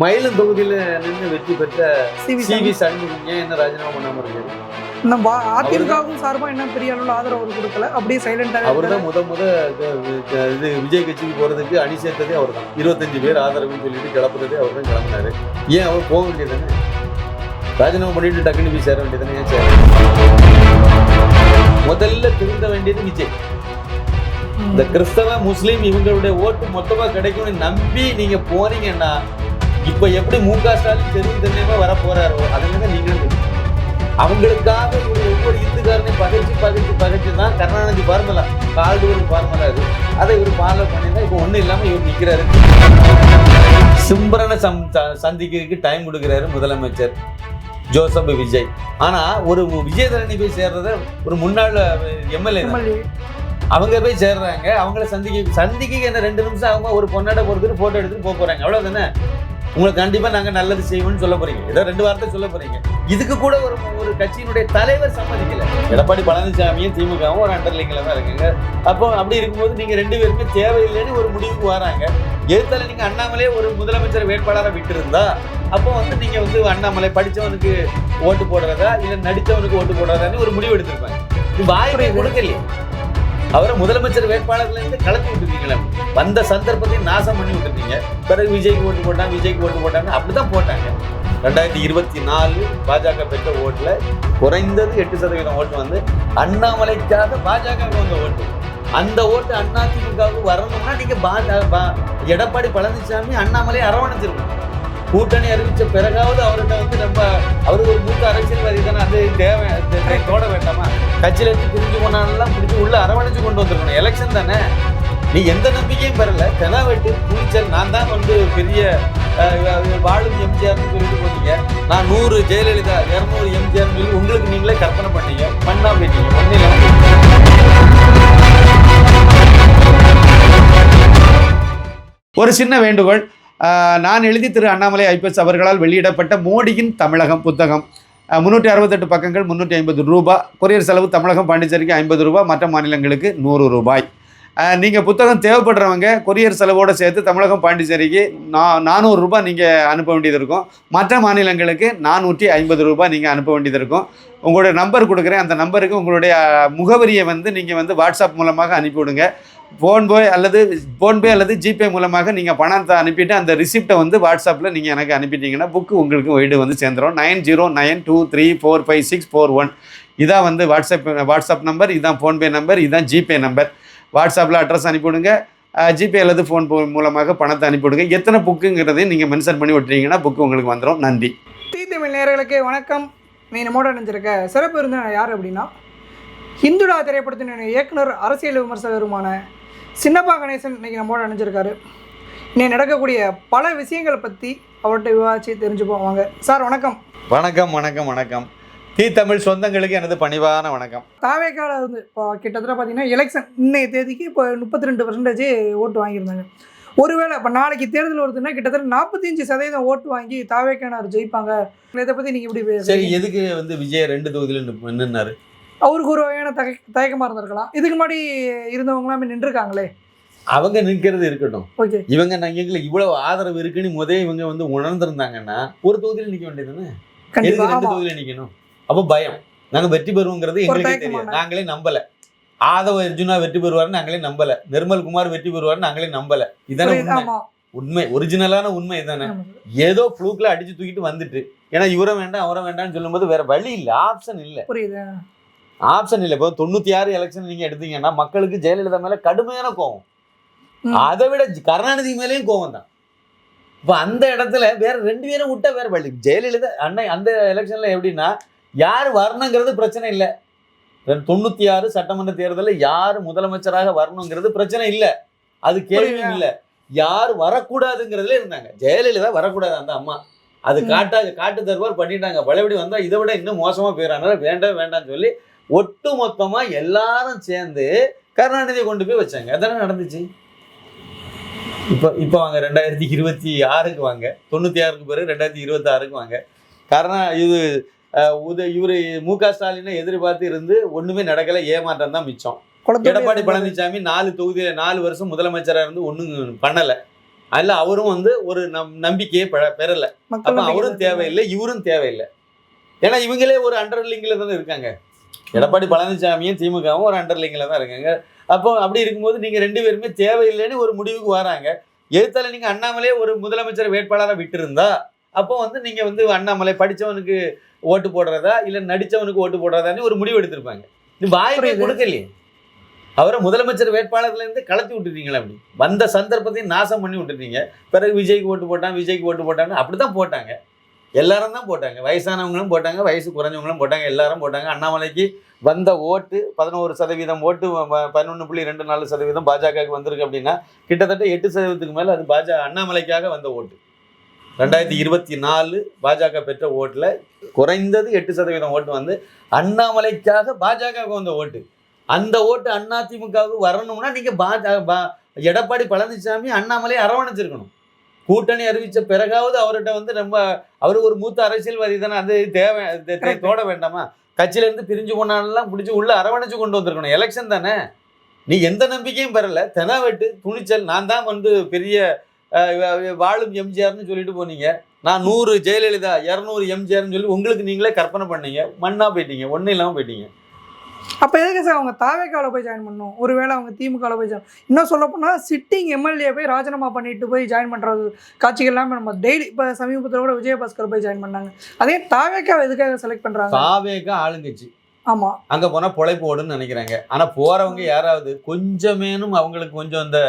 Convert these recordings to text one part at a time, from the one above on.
மயிலம் தொகுதியில நின்று வெற்றி பெற்ற சிவி சண்முகம் ஏன் என்ன ராஜினாமா பண்ணாம இருக்காரு? நம்ம அதிமுகவும் சார்பா என்ன பெரிய அளவில் ஆதரவு அவர் கொடுக்கல, அப்படியே சைலண்டா. அவர் தான் முத இது விஜய் கட்சிக்கு போறதுக்கு அணி சேர்த்ததே அவர் தான். 25 பேர் ஆதரவுன்னு சொல்லிட்டு கிளப்புறதே அவர் தான் கிளம்பினாரு. ஏன் அவர் போக வேண்டியதானே? ராஜினாமா பண்ணிட்டு டக்குனு போய் சேர வேண்டியதானே? ஏன் சேர? முதல்ல திருந்த வேண்டியது விஜய். இந்த கிறிஸ்தவ முஸ்லீம் இவங்களுடைய ஓட்டு மொத்தமா கிடைக்கும்னு நம்பி நீங்க போனீங்கன்னா இப்ப எப்படி முக ஸ்டாலின் தெருவு வர போறாரோ அதுல நீங்களும் அவங்களுக்காக ஒவ்வொரு இந்துக்காரனையும் பகைச்சு தான் கருணாநிதி பார்மலா கால்டுவல் பார்மலா இது அதை இவர் ஃபாலோ பண்ணிதான் இப்ப ஒண்ணும் இல்லாம இவர் நிக்கிறாரு. சிம்பரனை சந்திக்கிறதுக்கு டைம் கொடுக்கிறாரு முதலமைச்சர் ஜோசப் விஜய். ஆனா ஒரு விஜயதரணி போய் சேர்றத ஒரு முன்னாள் எம்எல்ஏ அவங்க போய் சேர்றாங்க. அவங்கள சந்திக்க என்ன 2 நிமிஷம் அவங்க ஒரு பொண்ணாட போறதுக்கு போட்டோ எடுத்துட்டு போறாங்க. அவ்வளவுதானே? உங்களுக்கு கண்டிப்பா நாங்க நல்லது செய்வோம்னு சொல்ல போறீங்க, ஏதோ 2 வார்த்தை சொல்ல போறீங்க. இதுக்கு கூட ஒரு கட்சியினுடைய தலைவர் சம்மதிக்கல. எடப்பாடி பழனிசாமியும் திமுகவும் ஒரு அண்டர்லிங்ல தான் இருக்குங்க. அப்போ அப்படி இருக்கும்போது நீங்க 2 பேருமே தேவையில்லைன்னு ஒரு முடிவுக்கு வராங்க. எதிர்த்தால நீங்க அண்ணாமலையே ஒரு முதலமைச்சர் வேட்பாளரை விட்டு இருந்தா அப்போ நீங்க அண்ணாமலை படிச்சவனுக்கு ஓட்டு போடுறதா இல்ல நடித்தவனுக்கு ஓட்டு போடுறதான்னு ஒரு முடிவு எடுத்திருப்பாங்க. வாய்ப்பை கொடுக்கலையே. அவரை முதலமைச்சர் வேட்பாளர்ல இருந்து கலத்தி விட்டுருக்கீங்களா? வந்த சந்தர்ப்பத்தையும் நாசம் பண்ணி விட்டுருக்கீங்க. பிறகு விஜய்க்கு ஓட்டு போட்டாங்க அப்படிதான் போட்டாங்க. 2024 பாஜக பெற்ற ஓட்டுல குறைந்தது 8% ஓட்டு அண்ணாமலைக்காக பாஜக வந்த ஓட்டு. அந்த ஓட்டு அதிமுகவுக்கு வரணும்னா நீங்க எடப்பாடி பழனிசாமி அண்ணாமலை அரவணைச்சிருக்கணும். கூட்டணி அறிவிச்ச பிறகாவது அவர்கிட்ட நம்ம அவருக்கு ஒரு மூத்த அரசியல்வாதி தானே, அது தேவை தோட வேண்டாமா? கட்சியில இருந்து பிரிஞ்சு போனாலும் பிடிச்சி உள்ள அரவணைச்சு கொண்டு வந்துருக்கணும். எலெக்ஷன் தானே, நீ எந்த நம்பிக்கையும் பெறல. தெனாவெட்டு துணிச்சல் நான் தான் பெரிய வாழும் எம்ஜிஆர்னு சொல்லிட்டு போனீங்க. நான் 100 ஜெயலலிதா 200 எம்ஜிஆர்னு சொல்லி உங்களுக்கு நீங்களே கற்பனை பண்ணீங்க. பண்ணா போயிட்டீங்க. ஒரு சின்ன வேண்டுகோள். நான் எழுதி திரு அண்ணாமலை ஐபிஎஸ் அவர்களால் வெளியிடப்பட்ட மோடியின் தமிழகம் புத்தகம் 368 பக்கங்கள், 350 ரூபாய். கொரியர் செலவு தமிழகம் பாண்டிச்சேரிக்கு 50 ரூபாய், மற்ற மாநிலங்களுக்கு 100 ரூபாய். நீங்கள் புத்தகம் தேவைப்படுறவங்க கொரியர் செலவோடு சேர்த்து தமிழகம் பாண்டிச்சேரிக்கு 400 ரூபாய் நீங்கள் அனுப்ப வேண்டியது இருக்கும். மற்ற மாநிலங்களுக்கு 450 ரூபாய் நீங்கள் அனுப்ப வேண்டியது இருக்கும். உங்களுடைய நம்பர் கொடுக்குறேன். அந்த நம்பருக்கு உங்களுடைய முகவரியை நீங்கள் வாட்ஸ்அப் மூலமாக அனுப்பிவிடுங்க. ஃபோன்பே அல்லது ஜிபே மூலமாக நீங்கள் பணத்தை அனுப்பிட்டு அந்த ரிசிப்டை வாட்ஸ்அப்பில் நீங்கள் எனக்கு அனுப்பிட்டீங்கன்னா புக்கு உங்களுக்கு வீடு சேர்ந்துடும். 9092345641 இதான் வாட்ஸ்அப் நம்பர், இதுதான் ஃபோன்பே நம்பர், இதுதான் ஜிபே நம்பர். வாட்ஸ்அப்பில் அட்ரஸ் அனுப்பிவிடுங்க. ஜிபே அல்லது ஃபோன் மூலமாக பணத்தை அனுப்பிவிடுங்க. எத்தனை புக்குங்கிறதையும் நீங்கள் மென்ஷன் பண்ணி விட்டுறீங்கன்னா புக்கு உங்களுக்கு வந்துடும். நன்றி. தமிழ் நேயர்களுக்கு வணக்கம். நீ நம்மோட நினைச்சிருக்க சிறப்பு இருந்தால் யார் அப்படின்னா, ஹிந்துடா திரைப்படத்தின் இயக்குனர் அரசியல் விமர்சகருமான சின்னப்பா கணேசன் இன்னைக்கு நம்மோட நினைச்சிருக்காரு. இன்னைக்கு நடக்கக்கூடிய பல விஷயங்களை பற்றி அவர்கிட்ட விவாதிச்சு தெரிஞ்சுப்போம். வாங்க சார். வணக்கம். வணக்கம் வணக்கம் வணக்கம். தமிழ் சொந்தங்களுக்கு எனது பணிவான வணக்கம். தாவேக்கால இப்போ கிட்டத்தட்ட பார்த்தீங்கன்னா எலெக்ஷன் இன்னைய தேதிக்கு இப்போ 32% ஓட்டு வாங்கியிருந்தாங்க. ஒருவேளை இப்போ நாளைக்கு தேர்தல் வருதுன்னா கிட்டத்தட்ட 45% ஓட்டு வாங்கி தாவேக்கானார் ஜெயிப்பாங்க. இதை பற்றி நீங்கள் எப்படி? சரி, எதுக்கு விஜய் 2 தொகுதியில் நின்னாரு? அவருக்கு ஒரு வகையான தயக்கமாக இருந்திருக்கலாம். இதுக்கு முன்னாடி இருந்தவங்களாம் நின்றுருக்காங்களே, அவங்க நிற்கிறது இருக்கட்டும். ஓகே, இவங்க எங்களுக்கு இவ்வளவு ஆதரவு இருக்குன்னு இவங்க உணர்ந்திருந்தாங்கன்னா ஒரு தொகுதியில் நிற்க வேண்டியதுன்னு. எதுக்கு 2 தொகுதியில் நிற்கணும்? அப்போ பயம். நாங்கள் வெற்றி பெறுவோங்கிறது எங்களுக்கே தெரியும். நாங்களே நம்பல. ஆதவ அர்ஜுனா வெற்றி பெறுவாருன்னு நாங்களே நம்பல. நிர்மல் குமார் வெற்றி பெறுவாருன்னு நாங்களே நம்பல. இதானே உண்மை, ஒரிஜினலான உண்மை இதானே. ஏதோ ஃப்ளூக்ல அடிச்சு தூக்கிட்டு வந்துட்டு ஏன்னா இவரை வேண்டாம் அவரை வேண்டாம்னு சொல்லும்போது வேற வழி இல்லை, ஆப்ஷன் இல்லை. ஆப்ஷன் இல்லை. இப்போ 96 எலெக்ஷன் நீங்க எடுத்தீங்கன்னா மக்களுக்கு ஜெயலலிதா மேல கடுமையான கோவம், அதை விட கருணாநிதி மேலேயும் கோவம் தான். இப்போ அந்த இடத்துல வேற 2 பேரும் விட்டா வேற வழி. ஜெயலலிதா அன்னை அந்த எலெக்ஷன்ல எப்படின்னா யார் வரணுங்கிறது பிரச்சனை இல்லை. 96 சட்டமன்ற தேர்தலில் யார் முதலமைச்சராக வரணுங்கிறது பிரச்சனை இல்லை, அது கேள்வியும் இல்லை. யார் வரக்கூடாதுங்கிறதுல இருந்தாங்க. ஜெயலலிதா வரக்கூடாது அந்த அம்மா, அது காட்டு தருவார் பண்ணிட்டாங்க. பழையபடி வந்தா இதை விட இன்னும் மோசமா போயிடறாங்க. வேண்டாம்னு சொல்லி ஒட்டு மொத்தமா எல்லாரும் சேர்ந்து கருணாநிதியை கொண்டு போய் வச்சாங்க. அதானே நடந்துச்சு. இப்போ வாங்க 2026க்கு வாங்க, 96க்கு பிறகு 2026க்கு வாங்க. இவரு முக ஸ்டாலினை எதிர்பார்த்து இருந்து ஒண்ணுமே நடக்கல, ஏமாற்றம் தான் மிச்சம். எடப்பாடி பழனிசாமி 4 தொகுதியில 4 வருஷம் முதலமைச்சராக இருந்து ஒன்றும் பண்ணலை. அதில் அவரும் வந்து ஒரு நம்பிக்கையை பெறல. மக்கள் அப்போ அவரும் தேவையில்லை, இவரும் தேவையில்லை. ஏன்னா இவங்களே ஒரு அண்டர்லிங்கில் தானே இருக்காங்க. எடப்பாடி பழனிசாமியும் திமுகவும் ஒரு அண்டர்லிங்கில் தான் இருக்காங்க. அப்போ அப்படி இருக்கும்போது நீங்கள் 2 பேருமே தேவையில்லைன்னு ஒரு முடிவுக்கு வராங்க. எதிர்த்தால நீங்கள் அண்ணாமலையே ஒரு முதலமைச்சர் வேட்பாளராக விட்டுருந்தா அப்போ வந்து நீங்கள் வந்து அண்ணாமலை படித்தவனுக்கு ஓட்டு போடுறதா இல்லை நடித்தவனுக்கு ஓட்டு போடுறதான்னு ஒரு முடிவு எடுத்திருப்பாங்க. இது வாய்ப்பே கொடுக்கலையே. அவரை முதலமைச்சர் வேட்பாளர்லேருந்து கலத்தி விட்டுட்டீங்களா? அப்படி வந்த சந்தர்ப்பத்தையும் நாசம் பண்ணி விட்டுட்டீங்க. பிறகு விஜய்க்கு ஓட்டு போட்டான்னு அப்படி தான் போட்டாங்க. எல்லாரும் தான் போட்டாங்க. வயசானவங்களும் போட்டாங்க, வயசு குறைஞ்சவங்களும் போட்டாங்க, எல்லாரும் போட்டாங்க. அண்ணாமலைக்கு வந்த ஓட்டு 11% ஓட்டு 11.24% பாஜகவுக்கு வந்திருக்கு அப்படின்னா கிட்டத்தட்ட 8% மேலே அது அண்ணாமலைக்காக வந்த ஓட்டு. 2024 பாஜக பெற்ற ஓட்டில் குறைந்தது 8% ஓட்டு வந்து அண்ணாமலைக்காக பாஜகவுக்கு வந்த ஓட்டு. அந்த ஓட்டு அதிமுகவுக்கு வரணும்னா நீங்கள் எடப்பாடி பழனிசாமி அண்ணாமலை அரவணைச்சிருக்கணும். கூட்டணி அறிவித்த பிறகாவது அவர்கிட்ட வந்து அவர் ஒரு மூத்த அரசியல்வாதி தானே, அது தோட வேண்டாமா? கட்சியிலேருந்து பிரிஞ்சு போனாலும் பிடிச்சி உள்ள அரவணைச்சு கொண்டு வந்திருக்கணும். எலெக்ஷன் தானே, நீ எந்த நம்பிக்கையும் பெறலை. தெனாவெட்டு துணிச்சல். நான் தான் வந்து பெரிய வாழும் எம்ஜிஆர்னு சொல்லிட்டு போனீங்க. நான் 100 ஜெயலலிதா 200 எம்ஜிஆர்னு சொல்லி உங்களுக்கு நீங்களே கற்பனை பண்ணீங்க. மண்ணாக போயிட்டீங்க, ஒன்றும் இல்லாமல் போயிட்டீங்க. அப்போ எதுக்கு சார் அவங்க தாவேக்காவில் போய் ஜாயின் பண்ணணும்? ஒருவேளை அவங்க திமுகவில் போய் இன்னும் சொல்ல போனால் சிட்டிங் எம்எல்ஏ போய் ராஜினாமா பண்ணிட்டு போய் ஜாயின் பண்ணுறது காட்சிகள் எல்லாமே நம்ம டெய்லி இப்போ சமீபத்தில் கூட விஜயபாஸ்கர் போய் ஜாயின் பண்ணாங்க. அதே தாவேக்காவை எதுக்காக செலக்ட் பண்ணுறாங்க? தாவேக்கா ஆளுங்கட்சி. ஆமாம், அங்கே போனால் பொழைப்பு ஓடுன்னு நினைக்கிறாங்க. ஆனால் போகிறவங்க யாராவது கொஞ்சமேனும் அவங்களுக்கு கொஞ்சம் அந்த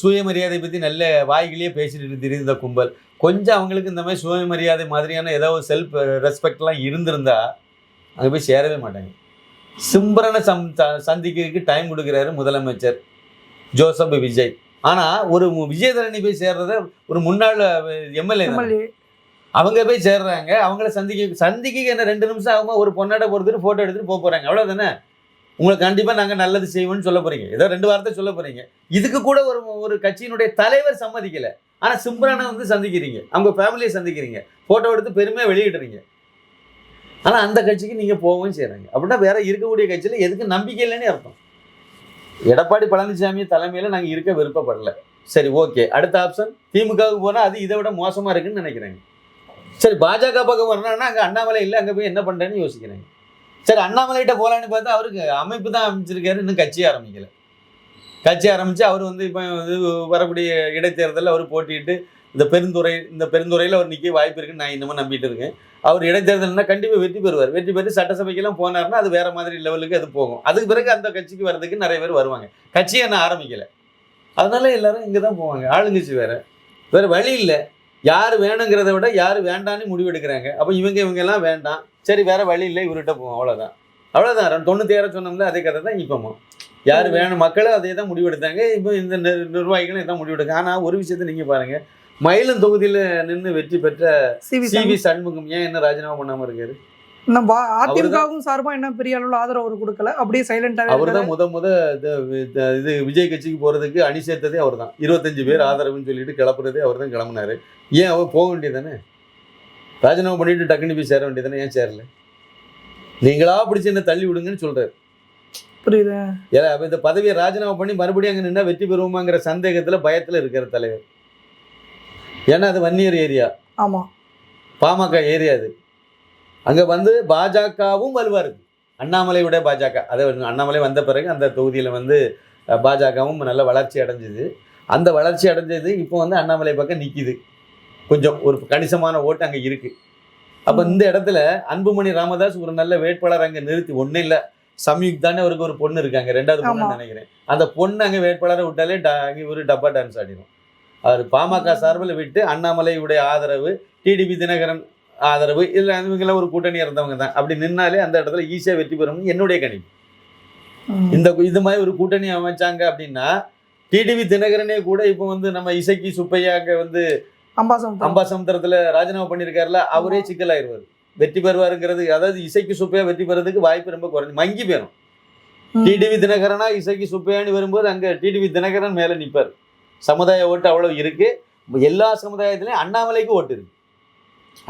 சுயமரியாதை பற்றி நல்ல வாய்களையே பேசிட்டு தெரியுது இந்த கும்பல். கொஞ்சம் அவங்களுக்கு இந்த மாதிரி சுயமரியாதை மாதிரியான ஏதாவது செல்ஃப் ரெஸ்பெக்ட்லாம் இருந்திருந்தா அங்கே போய் சேரவே மாட்டாங்க. சிம்ரனை சந்திக்கிறதுக்கு டைம் கொடுக்குறாரு முதலமைச்சர் ஜோசப் விஜய். ஆனால் ஒரு விஜயதரணி போய் சேர்றத ஒரு முன்னாள் எம்எல்ஏ அவங்க போய் சேர்றாங்க. அவங்கள சந்திக்க என்ன 2 நிமிஷம் ஆகுமா? ஒரு பொண்ணாட பொறுத்துட்டு ஃபோட்டோ எடுத்துகிட்டு போகிறாங்க, அவ்வளோதானே. உங்களுக்கு கண்டிப்பாக நாங்கள் நல்லது செய்வோம்னு சொல்ல போகிறீங்க, ஏதோ 2 வார்த்தை சொல்ல போகிறீங்க. இதுக்கு கூட ஒரு கட்சியினுடைய தலைவர் சம்மதிக்கலை. ஆனால் சிம்ரனை வந்து சந்திக்கிறீங்க, அவங்க ஃபேமிலியை சந்திக்கிறீங்க, ஃபோட்டோ எடுத்து பெருமையாக வெளியிடுறீங்க. ஆனால் அந்த கட்சிக்கு நீங்கள் போகவும் செய்கிறாங்க. அப்படின்னா வேற இருக்கக்கூடிய கட்சியில் எதுக்கு நம்பிக்கை இல்லைன்னு அர்த்தம். எடப்பாடி பழனிசாமி தலைமையில் நாங்கள் இருக்க விருப்பப்படலை. சரி, ஓகே. அடுத்த ஆப்ஷன் திமுகவுக்கு போனால் அது இதை விட மோசமாக இருக்குன்னு நினைக்கிறாங்க. சரி, பாஜக பக்கம் வரணும்னா அங்கே அண்ணாமலை இல்லை, அங்கே போய் என்ன பண்ணுறேன்னு யோசிக்கிறாங்க. சரி, அண்ணாமலைகிட்ட போகலான்னு பார்த்தா அவருக்கு அமைப்பு தான் அமைச்சிருக்காரு, இன்னும் கட்சி ஆரம்பிக்கலை. கட்சி ஆரம்பித்து அவர் வந்து இப்போ வரக்கூடிய இடைத்தேர்தலில் அவர் போட்டிட்டு இந்த பெருந்துறையில் அவர் நிற்க வாய்ப்பு இருக்குன்னு நான் இன்னமும் நம்பிட்டு இருக்கேன். அவர் இடைத்தேர்தல்னா கண்டிப்பாக வெற்றி பெறுவார். வெற்றி பெற்று சட்டசபைக்கெல்லாம் போனார்னா அது வேறு மாதிரி லெவலுக்கு அது போகும். அதுக்கு பிறகு அந்த கட்சிக்கு வர்றதுக்கு நிறைய பேர் வருவாங்க. கட்சியை நான் ஆரம்பிக்கலை, அதனால எல்லாரும் இங்கே தான் போவாங்க. ஆளுங்கட்சி வேறு வழி இல்லை. யார் வேணுங்கிறத விட யார் வேண்டான்னு முடிவெடுக்கிறாங்க. அப்போ இவங்கெல்லாம் வேண்டாம், சரி வேறு வழி இல்லை, இவர்கிட்ட போவோம், அவ்வளோதான். 96 சொன்னோம்ல அதே கதை தான் இப்போமா. யார் வேணும், மக்களும் அதே தான் முடிவெடுத்தாங்க. இப்போ இந்த நிர்வாகிகளும் இதான் முடிவெடுங்க. ஆனால் ஒரு விஷயத்தை நீங்கள் பாருங்கள், மயிலம் தொகுதியில் நின்று வெற்றி பெற்ற சிவி சண்முகம் ஏன் என்ன ராஜினாமா பண்ணாமல் இருக்காரு? நம்ம அதிமுகவும் சார்பாக என்ன பெரிய அளவில் ஆதரவு அவர் கொடுக்கல, அப்படியே சைலண்டாக. அவர் தான் இது விஜய் கட்சிக்கு போகிறதுக்கு அணி சேர்த்ததே அவர் தான். 25 பேர் ஆதரவுன்னு சொல்லிட்டு கிளப்புறதே அவர் தான் கிளம்புனாரு. ஏன் அவர் போக வேண்டியதானே? ராஜினாமா பண்ணிட்டு டக்குனு போய் சேர வேண்டியதானே? ஏன் சேரல? நீங்களா பிடிச்சி என்ன தள்ளி விடுங்கன்னு சொல்கிறார். புரியுது. ஏன்னா இந்த பதவியை ராஜினாமா பண்ணி மறுபடியும் அங்கே நின்னா வெற்றி பெறுவோமாங்கிற சந்தேகத்தில் பயத்தில் இருக்கிற தலைவர். ஏன்னா அது வன்னியர் ஏரியா. ஆமாம், பாமக ஏரியா. அது அங்கே வந்து பாஜகவும் வலுவாக இருக்குது. அண்ணாமலையோட பாஜக, அதை அண்ணாமலை வந்த பிறகு அந்த தொகுதியில் வந்து பாஜகவும் நல்ல வளர்ச்சி அடைஞ்சிது. அந்த வளர்ச்சி அடைஞ்சது இப்போ வந்து அண்ணாமலை பக்கம் நிற்கிது. கொஞ்சம் ஒரு கணிசமான ஓட்டு அங்கே இருக்குது. அப்போ இந்த இடத்துல அன்புமணி ராமதாஸ் ஒரு நல்ல வேட்பாளர் அங்கே நிறுத்தி, ஒன்றும் இல்லை சம்யுக் தானே அவருக்கு ஒரு பொண்ணு இருக்காங்க, 2வது பொண்ணு நினைக்கிறேன். அந்த பொண்ணு அங்கே வேட்பாளரை விட்டாலே அங்கே ஒரு டப்பா டான்ஸ் ஆடிடும். அவர் பாமக சார்பில் விட்டு அண்ணாமலையுடைய ஆதரவு, டிடிவி தினகரன் ஆதரவு, இதில் இவங்கெல்லாம் ஒரு கூட்டணி இருந்தவங்க தான். அப்படி நின்னாலே அந்த இடத்துல ஈஸியாக வெற்றி பெறும்னு என்னுடைய கணிப்பு. இது மாதிரி ஒரு கூட்டணி அமைச்சாங்க அப்படின்னா டிடிவி தினகரனே கூட இப்போ வந்து நம்ம இசைக்கு சுப்பையா அங்கே வந்து அம்பாசமுத்திரத்தில் ராஜினாமா பண்ணியிருக்காருல, அவரே சிக்கலாயிருவார். வெற்றி பெறுவாருங்கிறது, அதாவது இசைக்கு சுப்பையா வெற்றி பெறதுக்கு வாய்ப்பு ரொம்ப குறைஞ்சி மங்கி போயிடும். டிடிவி தினகரனா இசைக்கு சுப்பையான்னு வரும்போது அங்கே டிடிவி தினகரன் மேலே நிற்பார். சமுதாய ஓட்டு அவ்வளோ இருக்கு. எல்லா சமுதாயத்திலையும் அண்ணாமலைக்கு ஓட்டு இருக்கு.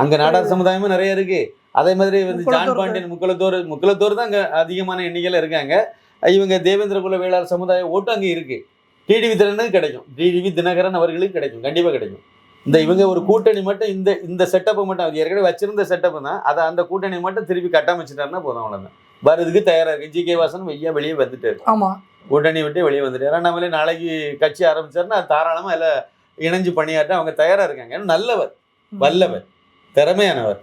அங்கே நாடார் சமுதாயமும் நிறைய இருக்கு. அதே மாதிரி வந்து ஜான் பாண்டியன் முக்குலத்தோர் தான் அங்கே அதிகமான எண்ணிக்கையில் இருக்காங்க. இவங்க தேவேந்திர குல வேளாளர் சமுதாய ஓட்டு அங்கே இருக்கு. டிடிவி தினகரனுக்கு கிடைக்கும், டிடிவி தினகரன் அவர்களுக்கு கிடைக்கும், கண்டிப்பாக கிடைக்கும். இவங்க ஒரு கூட்டணி மட்டும் இந்த செட்டப்பை மட்டும் அவர் ஏற்கனவே வச்சிருந்த செட்டப் தான், அதை அந்த கூட்டணி மட்டும் திருப்பி கட்டமைச்சிட்டாருன்னா போதும், அவ்வளோதான். வரதுக்கு தயாராக இருக்கு. ஜி கே வாசன் வெளியே வந்துட்டாரு, ஆமாம், கூட்டணி விட்டு வெளியே வந்துட்டாரு. நம்மளே நாளைக்கு கட்சி ஆரம்பிச்சாருன்னா தாராளமாக அதில் இணைஞ்சு பணியாற்ற அவங்க தயாராக இருக்காங்க. ஏன்னா நல்லவர், வல்லவர், திறமையானவர்.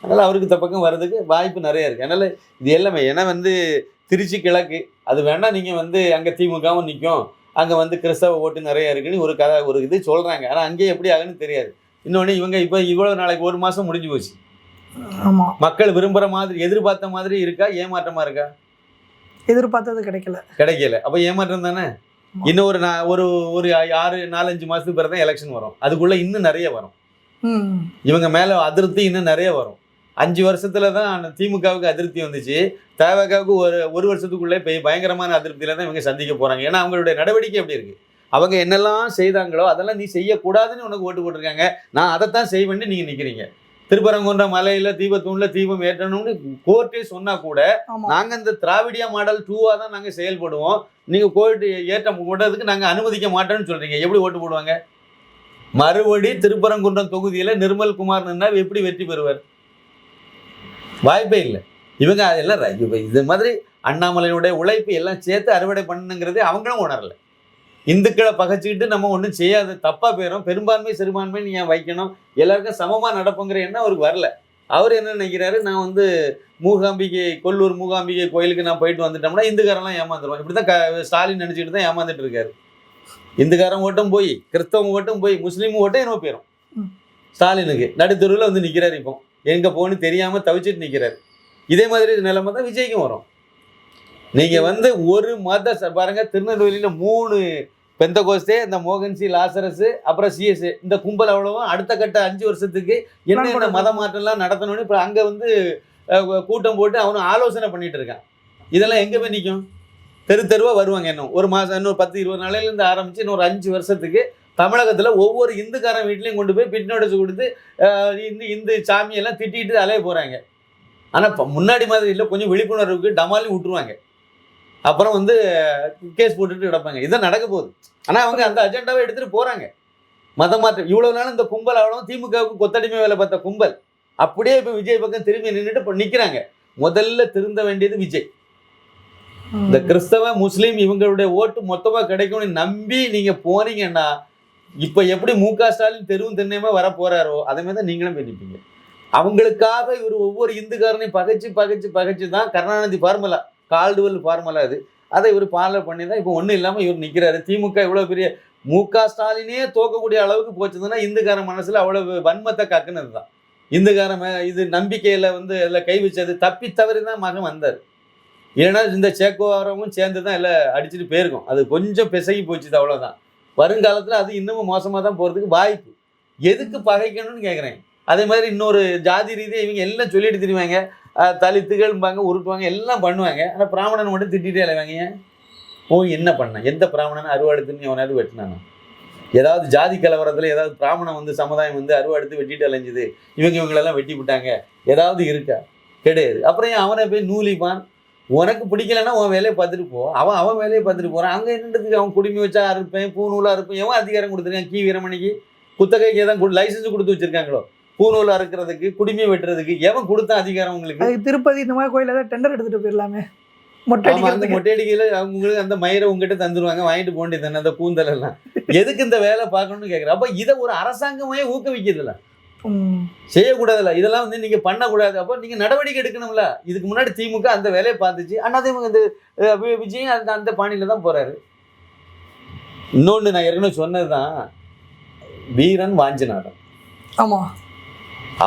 அதனால் அவருக்கு பக்கம் வர்றதுக்கு வாய்ப்பு நிறைய இருக்குது. அதனால் இது எல்லாமே ஏன்னா திருச்சி கிழக்கு அது வேணால் நீங்கள் அங்கே திமுகவும் நிற்கும், அங்கே கிறிஸ்தவ ஓட்டு நிறைய இருக்குன்னு ஒரு இது சொல்கிறாங்க. ஆனால் அங்கேயே எப்படி ஆகுன்னு தெரியாது. இன்னொன்று இவங்க இப்போ இவ்வளோ நாளைக்கு 1 மாதம் முடிஞ்சு போச்சு. ஆமாம், மக்கள் விரும்புகிற மாதிரி எதிர்பார்த்த மாதிரி இருக்கா, ஏமாற்றமாக இருக்கா? எதிர்பார்த்தது கிடைக்கல. அப்போ ஏமாற்றம் தானே. இன்னும் ஒரு 4-5 மாதத்துக்கு பிறகு தான் எலெக்ஷன் வரும். அதுக்குள்ளே இன்னும் நிறைய வரும். இவங்க மேலே அதிருப்தி இன்னும் நிறைய வரும். 5 வருஷத்துல தான் திமுகவுக்கு அதிருப்தி வந்துச்சு. தவகவுக்கு ஒரு வருஷத்துக்குள்ளே பயங்கரமான அதிருப்தியில தான் இவங்க சந்திக்க போறாங்க. ஏன்னா அவங்களுடைய நடவடிக்கை எப்படி இருக்கு, அவங்க என்னெல்லாம் செய்தாங்களோ அதெல்லாம் நீ செய்யக்கூடாதுன்னு உனக்கு ஓட்டு போட்டிருக்காங்க, நான் அதைத்தான் செய்வேன்னு நீங்க நிக்கிறீங்க. திருப்பரங்குன்ற மலையில தீபத்தூண்ல தீபம் ஏற்றணும்னு கோர்ட்டே சொன்னா கூட நாங்க இந்த திராவிடியா மாடல் 2வா தான் நாங்க செயல்படுவோம், நீங்க கோர்ட்டு ஏற்றம் போடுறதுக்கு நாங்க அனுமதிக்க மாட்டோம்னு சொல்றீங்க. எப்படி ஓட்டு போடுவாங்க? மறுபடி திருப்பரங்குன்றம் தொகுதியில நிர்மல் குமார் நின்னா எப்படி வெற்றி பெறுவார்? வாய்ப்பே இல்லை. இவங்க அதெல்லாம் இது மாதிரி அண்ணாமலையினுடைய உழைப்பு எல்லாம் சேர்த்து அறுவடை பண்ணுங்கிறதே அவங்களும் உணரல. இந்துக்களை பகைச்சிக்கிட்டு நம்ம ஒன்றும் செய்யாது, தப்பா போயிடும், பெரும்பான்மை சிறுபான்மை நீ ஏன் வைக்கணும், எல்லாருக்கும் சமமா நடப்புங்கிற எண்ணம் அவருக்கு வரல. அவர் என்ன நினைக்கிறாரு, நான் கொல்லூர் மூகாம்பிகை கோயிலுக்கு நான் போயிட்டு வந்துட்டோம்னா இந்துக்காரெல்லாம் ஏமாந்துருவான். இப்படிதான் ஸ்டாலின் நினைச்சிட்டு தான் ஏமாந்துட்டு இருக்காரு. இந்துக்காரன் ஓட்டம் போய், கிறிஸ்தவங்க ஓட்டம் போய், முஸ்லீம் ஓட்டம் என்ன போயிடும். ஸ்டாலினுக்கு நடுத்தருவில் நிற்கிறாரு. இப்போ எங்க போன்னு தெரியாம தவிச்சிட்டு நிற்கிறாரு. இதே மாதிரி நிலைமை தான் விஜய்க்கும் வரும். நீங்க ஒரு மத பாருங்க, திருநெல்வேலியில 3 பெந்தகோஸ்தே, இந்த மோகன்சி, லாசரஸ், அப்புறம் சிஎஸ், இந்த கும்பல் அவ்வளவும் அடுத்த கட்ட 5 வருஷத்துக்கு என்ன மத மாற்றம்லாம் நடத்தணும்னு இப்போ அங்கே கூட்டம் போட்டு அவனும் ஆலோசனை பண்ணிட்டு இருக்கான். இதெல்லாம் எங்கே போய் நிற்கும்? தெருவாக வருவாங்க. இன்னும் 1 மாதம், இன்னொரு 10-20 நாளையிலேருந்து ஆரம்பித்து இன்னொரு 5 வருஷத்துக்கு தமிழகத்தில் ஒவ்வொரு இந்துக்காரன் வீட்லையும் கொண்டு போய் பிட் நோட்டீஸ் கொடுத்து இந்து சாமியெல்லாம் திட்டிட்டு அலைய போகிறாங்க. ஆனால் இப்போ முன்னாடி மாதிரி இல்லை, கொஞ்சம் விழிப்புணர்வுக்கு டமாலையும் விட்டுருவாங்க, அப்புறம் கேஸ் போட்டுட்டு கிடப்பாங்க. இதுதான் நடக்க போகுது. ஆனால் அவங்க அந்த அஜெண்டாவை எடுத்துகிட்டு போகிறாங்க. மத மாற்றம் இவ்வளோ நாள் இந்த கும்பல் அவ்வளோ திமுகவுக்கு கொத்தடிமை வேலை பார்த்த கும்பல் அப்படியே இப்போ விஜய் பக்கம் திரும்பி நின்றுட்டு இப்போ நிற்கிறாங்க. முதல்ல திருந்த வேண்டியது விஜய். இந்த கிறிஸ்தவ முஸ்லீம் இவங்களுடைய ஓட்டு மொத்தமாக கிடைக்கும்னு நம்பி நீங்கள் போனீங்கன்னா இப்போ எப்படி மு.க. ஸ்டாலின் தெருவும் தென்னையுமே வர போகிறாரோ அதே மாதிரி தான் நீங்களும் போய் நிற்பீங்க. அவங்களுக்காக இவர் ஒவ்வொரு இந்துக்காரனையும் பகைச்சு தான் கருணாநிதி ஃபார்முலா, கால்டுவெல் ஃபார்முலா அது, அதை இவர் ஃபாலோ பண்ணி தான் இப்போ ஒன்றும் இல்லாமல் இவர் நிற்கிறாரு. திமுக இவ்வளோ பெரிய மு.க. ஸ்டாலினே தோக்கக்கூடிய அளவுக்கு போச்சுதுன்னா இந்துக்காரன் மனசில் அவ்வளோ வன்மத்தை கக்குனது தான். இந்துக்காரன் இது நம்பிக்கையில் அதில் கை வச்சது தப்பி தவறி தான் மகன் வந்தார். ஏன்னா இந்த சேக்கோவாரமும் சேர்ந்து தான் எல்லாம் அடிச்சுட்டு போயிருக்கும். அது கொஞ்சம் பிசகி போச்சுது, அவ்வளோதான். வருங்காலத்தில் அது இன்னமும் மோசமாக தான் போகிறதுக்கு வாய்ப்பு. எதுக்கு பகைக்கணும்னு கேட்குறேன். அதே மாதிரி இன்னொரு ஜாதி ரீதியாக இவங்க எல்லாம் சொல்லிட்டு திரிவாங்க, தலித்துகள்பாங்க, உருட்டுவாங்க, எல்லாம் பண்ணுவாங்க. ஆனால் பிராமணன் மட்டும் திட்டிகிட்டே அலைவாங்க. என்ன பண்ண, எந்த பிராமணன் அருவாடுத்துன்னு எவனாவது வெட்டினானா? ஏதாவது ஜாதி கலவரத்தில் ஏதாவது பிராமணன் சமுதாயம் அருவாடுத்து வெட்டிட்டு அலைஞ்சுது, இவங்களெல்லாம் வெட்டி விட்டாங்க, ஏதாவது இருக்கா? கிடையாது. அப்புறம் ஏன் அவனை போய் நூலிப்பான்? உனக்கு பிடிக்கலன்னா உன் வேலையை பார்த்துட்டு போ. அவன் வேலையை பார்த்துட்டு போகிறான். அங்கே என்னன்றதுக்கு அவன் குடுமி வச்சா அறுப்பேன், பூநூலாக இருப்பேன், எவன் அதிகாரம் கொடுத்துருக்கான்? கி வீரமணிக்கு குத்தகைக்கு தான் லைசன்ஸ் கொடுத்து வச்சிருக்காங்களோ பூநூல் அறுக்கிறதுக்கு, குடிமை வெட்டுறதுக்கு எவன் கொடுத்தா அதிகாரம் உங்களுக்கு? திருப்பதி இந்த மாதிரி கோயில தான் டெண்டர் எடுத்துட்டு போயிடலாமே. அந்த மொட்டை அடிக்கையில் அவங்களுக்கு அந்த மயிரை உங்ககிட்ட தந்துருவாங்க, வாங்கிட்டு போண்டி தானே அந்த கூந்தல் எல்லாம். எதுக்கு இந்த வேலை பார்க்கணும்னு கேட்குறேன். அப்போ இதை ஒரு அரசாங்கமே ஊக்குவிக்கிறதுல செய்யக்கூடாதுல்ல, இதெல்லாம் நீங்க பண்ணக்கூடாது. அப்போ நீங்க நடவடிக்கை எடுக்கணும்ல. இதுக்கு முன்னாடி திமுக அந்த வேலையை பார்த்துச்சு. அதிமுக இந்த விஜய் அந்த பாணியில தான் போறாரு. இன்னொன்று நான் ஏற்கனவே சொன்னதுதான், வீரன் வாஞ்சிநாதன். ஆமா,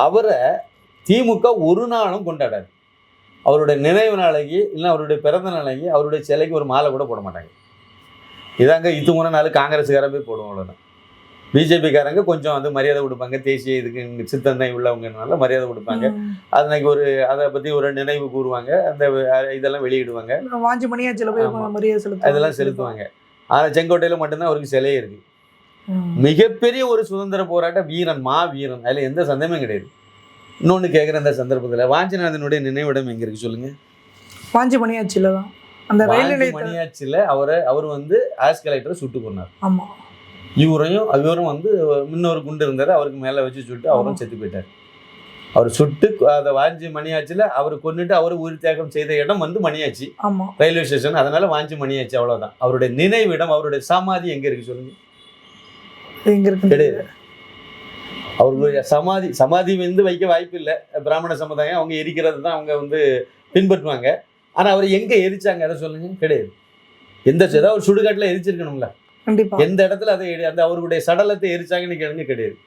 அவரை திமுக ஒரு நாளும் கொண்டாடாது. அவருடைய நினைவு நாளைக்கு இல்லை அவருடைய பிறந்த நாளைக்கு அவருடைய சிலைக்கு ஒரு மாலை கூட போட மாட்டாங்க. இதாங்க இது முறை நாள் காங்கிரஸுக்காரன் போய் போடுவோம், அவ்வளோதான். பிஜேபிக்காரங்க கொஞ்சம் மரியாதை கொடுப்பாங்க, தேசிய இதுக்கு சித்தந்தை உள்ளவங்கனால மரியாதை கொடுப்பாங்க. அன்னைக்கு அதை பற்றி ஒரு நினைவு கூறுவாங்க, அந்த இதெல்லாம் வெளியிடுவாங்க, அதெல்லாம் செலுத்துவாங்க. ஆனால் செங்கோட்டையில் மட்டும்தான் அவருக்கு சிலையே இருக்கு. மிகப்பெரிய ஒரு சுதந்திர போராட்ட வீரன், மா வீரன், அதில் எந்த சந்தேகமும் கிடையாது. இன்னொன்று கேட்குற இந்த சந்தர்ப்பத்தில் வாஞ்சிநாதனுடைய நினைவிடம் எங்கே இருக்கு சொல்லுங்க? வாஞ்சிமணியாச்சியில் தான். அந்த ரயில் வாஞ்சி நிலையத்தை மணியாச்சியில் அவர் வந்து ஆஸ் கலெக்டரை சுட்டு கொண்டார். ஆமாம். இவரும் வந்து இன்னொரு குண்டு இருந்தார், அவருக்கு மேலே வச்சு சுட்டு அவரும் செத்து போயிட்டார். அவர் சுட்டு அதை வாஞ்சி மணியாச்சியில் அவர் கொண்டுட்டு அவர் உயிர் தியாகம் செய்த இடம் வந்து மணியாச்சி ஆமாம். Railway station. அதனால வாஞ்சி மணியாச்சி, அவ்வளோதான். அவருடைய நினைவிடம், அவருடைய சமாதி எங்கே இருக்கு சொல்லுங்க? எங்க இருக்கு? கிடையாது. அவர்களுடைய சமாதி வந்து வைக்க வாய்ப்பு இல்லை. பிராமண சமுதாயம் அவங்க எரிக்கிறது தான் அவங்க வந்து பின்பற்றுவாங்க. ஆனால் அவர் எங்கே எரிச்சாங்க அதை சொல்லுங்க? கிடையாது. ஏதாவது ஒரு சுடுகாட்டில் எரிச்சிருக்கணும்ல. கண்டிப்பா. எந்த இடத்துல அதை அந்த அவருடைய சடலத்தை எரிச்சாங்கன்னு கேளுங்க? கிடையாது.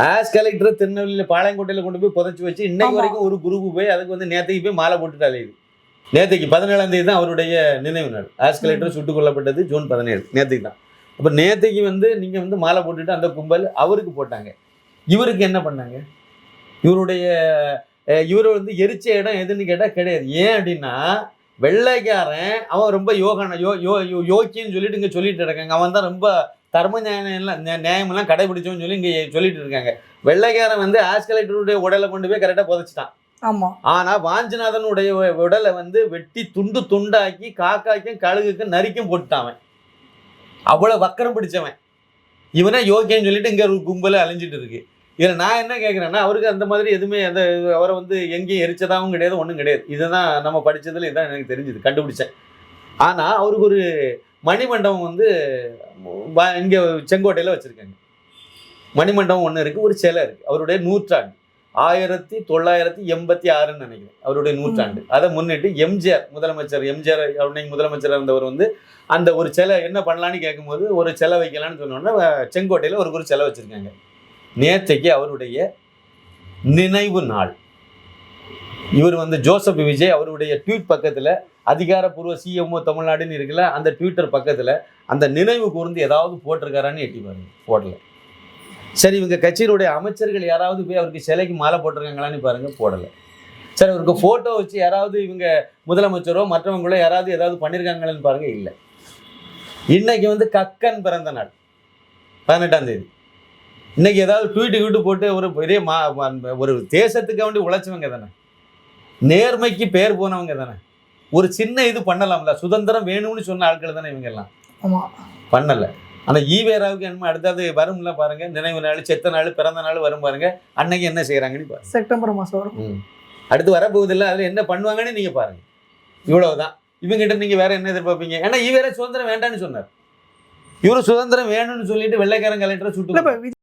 ஆஸ் கலெக்டர் திருநெல்வேலியில் பாளையங்கோட்டையில் கொண்டு போய் புதைச்சி வச்சு இன்னைக்கு வரைக்கும் ஒரு குரூப் போய் அதுக்கு வந்து நேற்றுக்கு போய் மாலை போட்டுட்டு அலையுது. நேற்றுக்கு 17ஆம் தேதி தான் அவருடைய நினைவு நாள். ஆஸ் கலெக்டர் சுட்டுக் கொல்லப்பட்டது ஜூன் 17, நேற்றுக்கு தான். அப்போ நேற்றுக்கு வந்து நீங்கள் வந்து மாலை போட்டுட்டு அந்த கும்பல் அவருக்கு போட்டாங்க. இவருக்கு என்ன பண்ணாங்க? இவர் வந்து எரிச்ச இடம் எதுன்னு கேட்டால் கிடையாது. ஏன் அப்படின்னா வெள்ளைக்காரன் அவன் ரொம்ப யோக்கியன்னு சொல்லிட்டு இங்கே சொல்லிட்டு இருக்காங்க. அவன் தான் ரொம்ப தர்ம நியாயமெல்லாம் கடைபிடிச்சோன்னு சொல்லி இங்கே சொல்லிட்டு இருக்காங்க. வெள்ளைக்காரன் வந்து ஆஸ் கலெக்டருடைய உடலை கொண்டு போய் கரெக்டாக புதைச்சிட்டான். ஆமாம். ஆனால் வாஞ்சிநாதனுடைய உடலை வந்து வெட்டி துண்டாக்கி காக்காய்க்கும் கழுகுக்கும் நரிக்கும் போட்டுட்டான். அவன் அவ்வளோ வக்கரம் பிடிச்சவன். இவனே யோக்கியன்னு சொல்லிட்டு இங்கே ஒரு கும்பலை அலைஞ்சிட்டு இருக்கு. இதில் நான் என்ன கேட்குறேன்னா, அவருக்கு அந்த மாதிரி எதுவுமே அவரை வந்து எங்கேயும் எரிச்சதாகவும் கிடையாது, ஒன்றும் கிடையாது. இதுதான் நம்ம படித்ததில் இதுதான் எனக்கு தெரிஞ்சுது, கண்டுபிடிச்சேன். ஆனால் அவருக்கு ஒரு மணிமண்டபம் வந்து இங்கே செங்கோட்டையில் வச்சுருக்காங்க. மணிமண்டபம் ஒன்று இருக்குது, ஒரு சிலை இருக்குது. அவருடைய நூற்றாண்டு 1986ன்னு நினைக்கிறேன் அவருடைய நூற்றாண்டு. அதை முன்னிட்டு எம்ஜிஆர் அன்னைக்கு முதலமைச்சராக இருந்தவர் வந்து அந்த ஒரு சிலை என்ன பண்ணலான்னு கேட்கும்போது ஒரு சிலை வைக்கலான்னு சொன்னோன்னா செங்கோட்டையில் ஒரு சிலை வச்சுருக்காங்க. நேற்றைக்கு அவருடைய நினைவு நாள். இவர் வந்து ஜோசப் விஜய் அவருடைய ட்வீட் பக்கத்தில் அதிகாரப்பூர்வ சிஎம்ஓ தமிழ்நாடுன்னு இருக்குல்ல, அந்த ட்விட்டர் பக்கத்தில் அந்த நினைவு கூர்ந்து ஏதாவது போட்டிருக்காரான்னு எட்டி பாருங்க. போடலை. சரி, இவங்க கட்சியினுடைய அமைச்சர்கள் யாராவது போய் அவருக்கு சிலைக்கு மாலை போட்டிருக்காங்களான்னு பாருங்க, போடலை. சரி, அவருக்கு ஃபோட்டோ வச்சு யாராவது இவங்க முதலமைச்சரோ மற்றவங்களோ யாராவது ஏதாவது பண்ணியிருக்காங்களான்னு பாருங்க, இல்லை. இன்னைக்கு வந்து கக்கன் பிறந்த நாள் 18ஆம் தேதி. இன்னைக்கு ஏதாவது ட்வீட்டு போட்டு ஒரு பெரிய ஒரு தேசத்துக்கு வேண்டி உழைச்சவங்க தானே, நேர்மைக்கு பேர் போனவங்க தானே, ஒரு சின்ன இது பண்ணலாம்ல. சுதந்திரம் வேணும்னு சொன்ன ஆட்கள் தானே இவங்க எல்லாம். பண்ணலை. ஆனால் ஈவேராவுக்கு என்ன அடுத்தது வரும்ல பாருங்க, நினைவு நாள், செத்த நாள், பிறந்த நாள் வரும் பாருங்க. அன்னைக்கு என்ன செய்யறாங்கன்னு பாருங்க. செப்டம்பர் மாதம் வரும். அடுத்து வரப்போகுது இல்லை, அதில் என்ன பண்ணுவாங்கன்னு நீங்க பாருங்க. இவ்வளவுதான். இவங்கிட்ட நீங்க வேற என்ன எதிர்பார்ப்பீங்க? ஏன்னா ஈவேரா சுதந்திரம் வேண்டான்னு சொன்னார். இவரு சுதந்திரம் வேணும்னு சொல்லிட்டு வெள்ளைக்காரன் கலெக்டரை சுட்டு